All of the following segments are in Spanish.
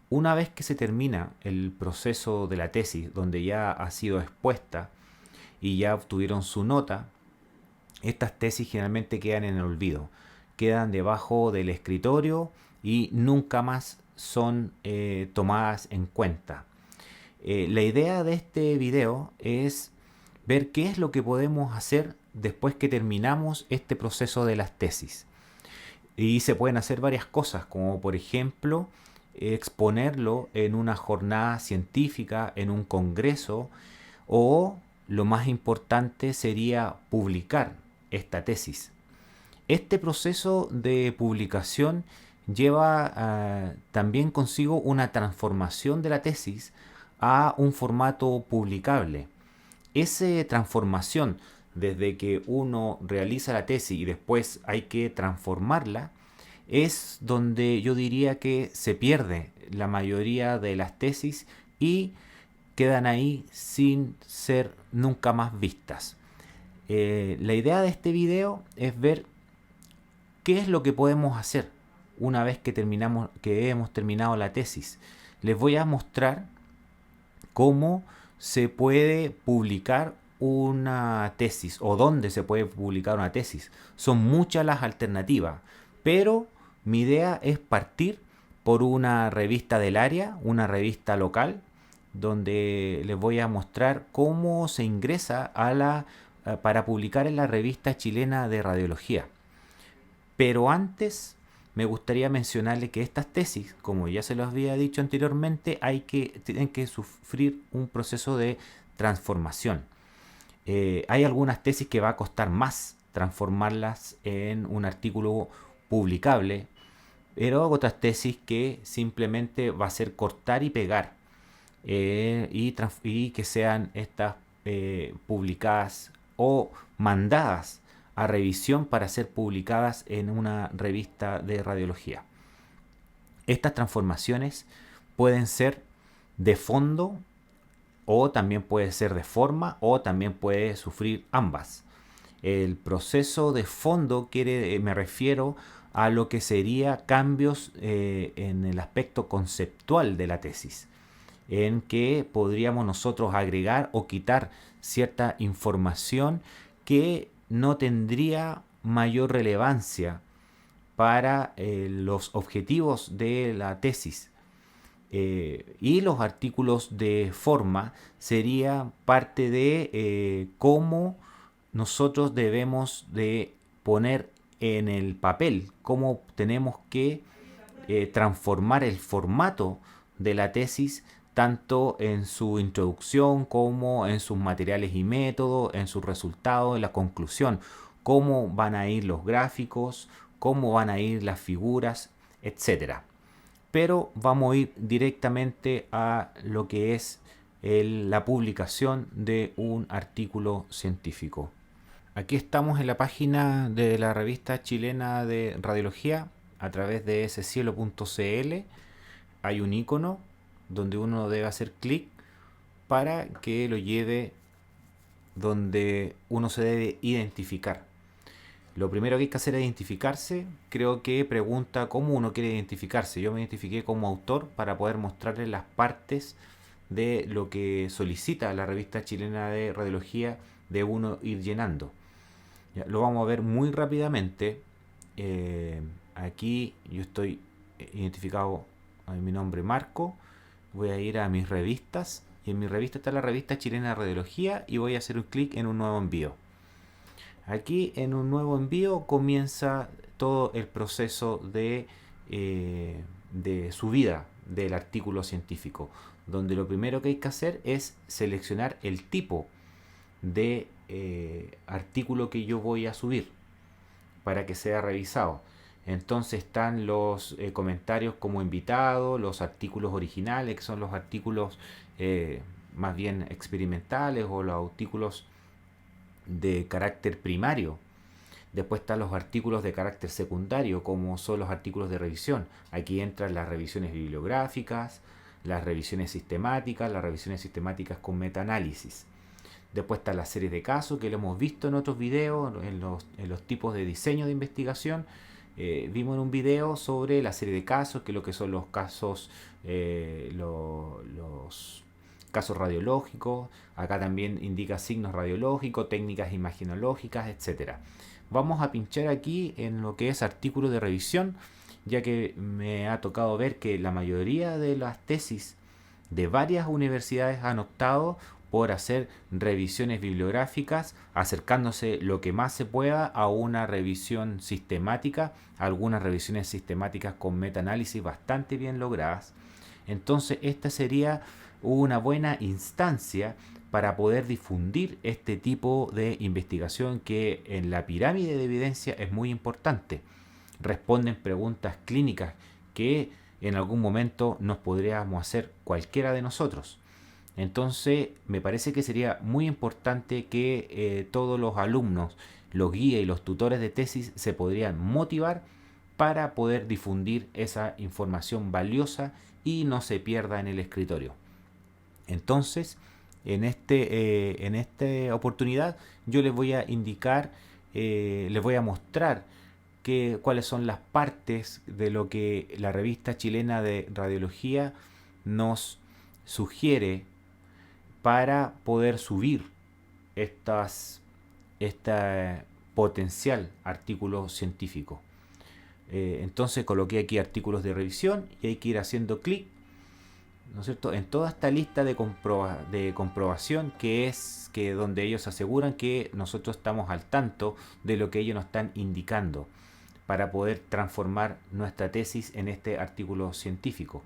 Una vez que se termina el proceso de la tesis, donde ya ha sido expuesta y ya obtuvieron su nota, estas tesis generalmente quedan en el olvido, quedan debajo del escritorio y nunca más son tomadas en cuenta. La idea de este video es ver qué es lo que podemos hacer después que terminamos este proceso de las tesis. Y se pueden hacer varias cosas, como por ejemplo exponerlo en una jornada científica, en un congreso, o lo más importante sería publicar esta tesis. Este proceso de publicación lleva también consigo una transformación de la tesis a un formato publicable. Esa transformación, desde que uno realiza la tesis y después hay que transformarla, es donde yo diría que se pierde la mayoría de las tesis y quedan ahí sin ser nunca más vistas. La idea de este video es ver qué es lo que podemos hacer una vez que hemos terminado la tesis. Les voy a mostrar cómo se puede publicar una tesis o dónde se puede publicar una tesis. Son muchas las alternativas, pero mi idea es partir por una revista del área, una revista local, donde les voy a mostrar cómo se ingresa para publicar en la revista chilena de radiología. Pero antes me gustaría mencionarle que estas tesis, como ya se los había dicho anteriormente, tienen que sufrir un proceso de transformación. Hay algunas tesis que va a costar más transformarlas en un artículo publicable, pero otras tesis que simplemente va a ser cortar y pegar y que sean estas publicadas o mandadas a revisión para ser publicadas en una revista de radiología. Estas transformaciones pueden ser de fondo o también puede ser de forma o también puede sufrir ambas. El proceso de fondo me refiero a lo que sería cambios en el aspecto conceptual de la tesis, en que podríamos nosotros agregar o quitar cierta información que no tendría mayor relevancia para los objetivos de la tesis. Y los artículos de forma sería parte de cómo nosotros debemos de poner en el papel, cómo tenemos que transformar el formato de la tesis tanto en su introducción como en sus materiales y métodos, en sus resultados, en la conclusión, cómo van a ir los gráficos, cómo van a ir las figuras, etcétera. Pero vamos a ir directamente a lo que es la publicación de un artículo científico. Aquí estamos en la página de la revista chilena de radiología a través de escielo.cl. Hay un icono donde uno debe hacer clic para que lo lleve donde uno se debe identificar. Lo primero que hay que hacer es identificarse. Creo que pregunta cómo uno quiere identificarse. Yo me identifiqué como autor para poder mostrarles las partes de lo que solicita la revista chilena de radiología de uno ir llenando. Ya, lo vamos a ver muy rápidamente. Aquí yo estoy identificado a mi nombre Marco. Voy a ir a mis revistas y en mi revista está la revista chilena de radiología y voy a hacer un clic en un nuevo envío. Aquí en un nuevo envío comienza todo el proceso de subida del artículo científico, donde lo primero que hay que hacer es seleccionar el tipo de artículo que yo voy a subir para que sea revisado. Entonces están los comentarios como invitado, los artículos originales, que son los artículos más bien experimentales o los artículos de carácter primario. Después están los artículos de carácter secundario, como son los artículos de revisión. Aquí entran las revisiones bibliográficas, las revisiones sistemáticas con metaanálisis. Después están las series de casos que lo hemos visto en otros videos, en los tipos de diseño de investigación, vimos en un video sobre la serie de casos, que es lo que son los casos, los casos radiológicos. Acá también indica signos radiológicos, técnicas imaginológicas, etcétera. Vamos a pinchar aquí en lo que es artículos de revisión, ya que me ha tocado ver que la mayoría de las tesis de varias universidades han optado por hacer revisiones bibliográficas, acercándose lo que más se pueda a una revisión sistemática, algunas revisiones sistemáticas con metaanálisis bastante bien logradas. Entonces esta sería una buena instancia para poder difundir este tipo de investigación que en la pirámide de evidencia es muy importante. Responden preguntas clínicas que en algún momento nos podríamos hacer cualquiera de nosotros. Entonces me parece que sería muy importante que todos los alumnos, los guías y los tutores de tesis se podrían motivar para poder difundir esa información valiosa y no se pierda en el escritorio. Entonces, en esta oportunidad yo les voy a indicar, les voy a mostrar cuáles son las partes de lo que la revista chilena de radiología nos sugiere para poder subir este potencial artículo científico. Entonces coloqué aquí artículos de revisión y hay que ir haciendo clic, ¿no es cierto?, en toda esta lista de comprobación, que es que donde ellos aseguran que nosotros estamos al tanto de lo que ellos nos están indicando para poder transformar nuestra tesis en este artículo científico,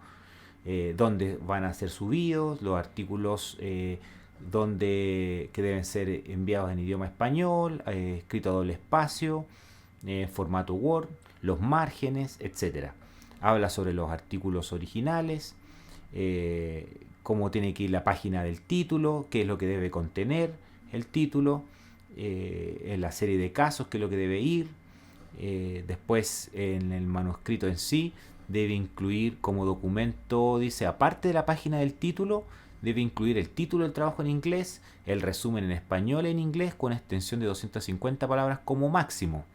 donde van a ser subidos los artículos, que deben ser enviados en idioma español, escrito a doble espacio, formato Word, los márgenes, etcétera. Habla sobre los artículos originales, cómo tiene que ir la página del título, qué es lo que debe contener el título, en la serie de casos, qué es lo que debe ir. Después, en el manuscrito en sí, debe incluir como documento, dice, aparte de la página del título, debe incluir el título del trabajo en inglés, el resumen en español e en inglés con extensión de 250 palabras como máximo.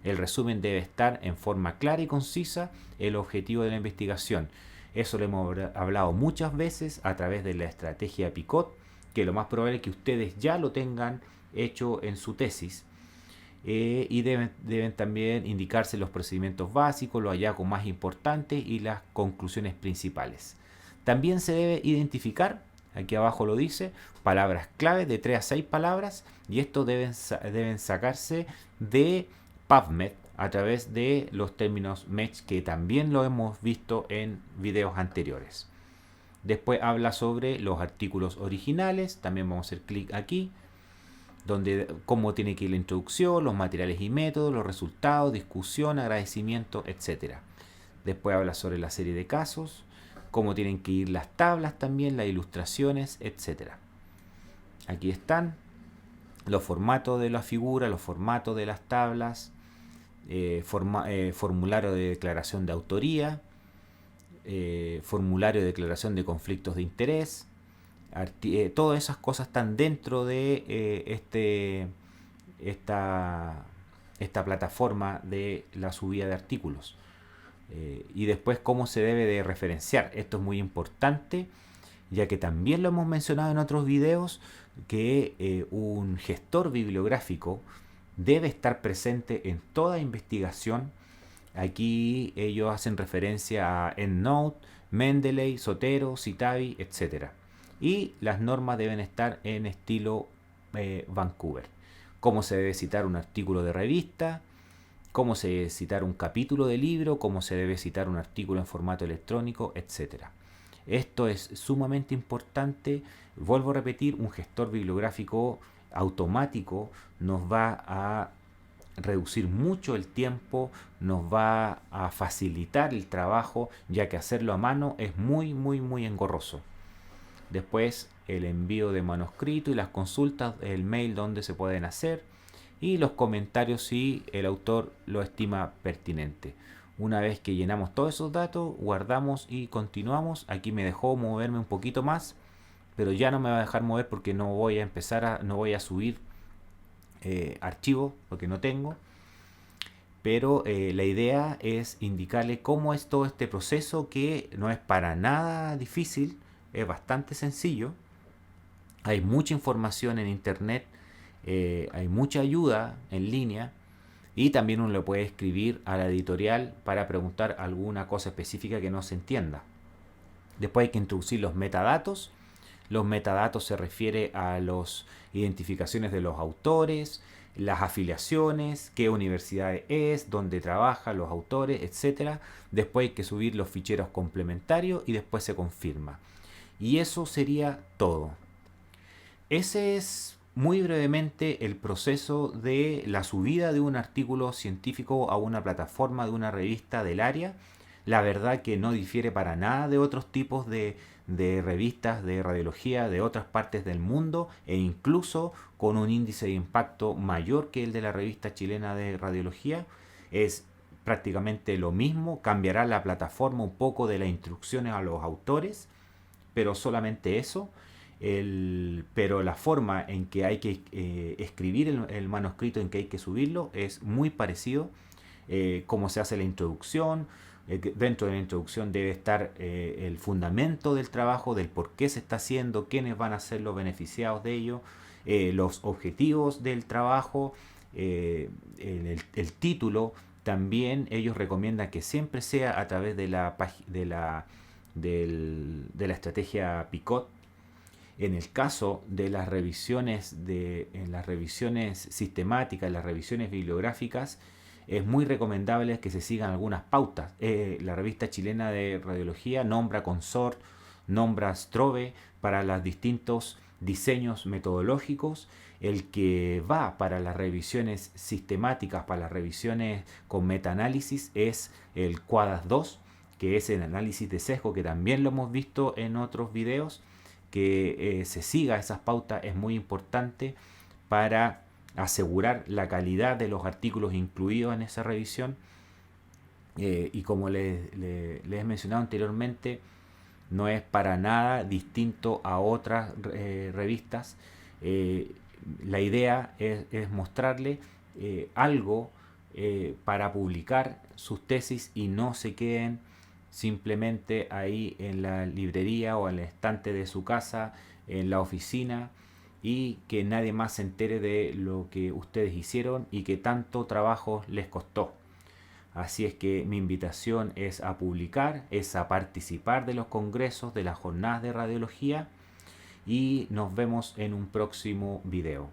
El resumen debe estar en forma clara y concisa, el objetivo de la investigación. Eso lo hemos hablado muchas veces a través de la estrategia PICOT, que lo más probable es que ustedes ya lo tengan hecho en su tesis. Y deben también indicarse los procedimientos básicos, los hallazgos más importantes y las conclusiones principales. También se debe identificar, aquí abajo lo dice, palabras clave de 3 a 6 palabras, y esto deben sacarse de PubMed a través de los términos MEDS, que también lo hemos visto en videos anteriores. Después habla sobre los artículos originales, también vamos a hacer clic aquí, donde cómo tiene que ir la introducción, los materiales y métodos, los resultados, discusión, agradecimiento, etc. Después habla sobre la serie de casos, cómo tienen que ir las tablas también, las ilustraciones, etc. Aquí están los formatos de la figura, los formatos de las tablas, formulario de declaración de autoría, formulario de declaración de conflictos de interés. Todas esas cosas están dentro de esta plataforma de la subida de artículos. Y después cómo se debe de referenciar. Esto es muy importante, ya que también lo hemos mencionado en otros videos, que un gestor bibliográfico debe estar presente en toda investigación. Aquí ellos hacen referencia a EndNote, Mendeley, Zotero, Citavi, etc. Y las normas deben estar en estilo Vancouver. Cómo se debe citar un artículo de revista, cómo se debe citar un capítulo de libro, cómo se debe citar un artículo en formato electrónico, etc. Esto es sumamente importante. Vuelvo a repetir, un gestor bibliográfico automático nos va a reducir mucho el tiempo, nos va a facilitar el trabajo, ya que hacerlo a mano es muy engorroso. Después el envío de manuscrito y las consultas, el mail donde se pueden hacer, y los comentarios si el autor lo estima pertinente. Una vez que llenamos todos esos datos, guardamos y continuamos. Aquí me dejó moverme un poquito más, pero ya no me va a dejar mover porque no voy a subir archivos porque no tengo. pero la idea es indicarle cómo es todo este proceso, que no es para nada difícil, es bastante sencillo. Hay mucha información en internet, hay mucha ayuda en línea, y también uno le puede escribir a la editorial para preguntar alguna cosa específica que no se entienda. Después hay que introducir los metadatos. Los metadatos se refiere a las identificaciones de los autores, las afiliaciones, qué universidad es, dónde trabajan los autores, etcétera. Después hay que subir los ficheros complementarios y después se confirma. Y eso sería todo. Ese es muy brevemente el proceso de la subida de un artículo científico a una plataforma de una revista del área. La verdad que no difiere para nada de otros tipos de revistas de radiología de otras partes del mundo, e incluso con un índice de impacto mayor que el de la revista chilena de radiología. Es prácticamente lo mismo, cambiará la plataforma un poco de las instrucciones a los autores, pero solamente eso. Pero la forma en que hay que escribir el manuscrito, en que hay que subirlo, es muy parecido. Cómo se hace la introducción. Dentro de la introducción debe estar el fundamento del trabajo, del por qué se está haciendo, quiénes van a ser los beneficiados de ello, los objetivos del trabajo, el título. También ellos recomiendan que siempre sea a través de de la estrategia PICOT. En el caso de las revisiones, en las revisiones sistemáticas, las revisiones bibliográficas, es muy recomendable que se sigan algunas pautas. La revista chilena de radiología nombra Consort, nombra Strobe para los distintos diseños metodológicos. El que va para las revisiones sistemáticas, para las revisiones con metaanálisis, es el QUADAS 2, que es el análisis de sesgo, que también lo hemos visto en otros videos. Que se siga esas pautas es muy importante para asegurar la calidad de los artículos incluidos en esa revisión. Y como les he mencionado anteriormente, no es para nada distinto a otras revistas. La idea es mostrarle algo para publicar sus tesis, y no se queden simplemente ahí en la librería o en el estante de su casa, en la oficina, y que nadie más se entere de lo que ustedes hicieron y que tanto trabajo les costó. Así es que mi invitación es a publicar, es a participar de los congresos, de las jornadas de radiología, y nos vemos en un próximo video.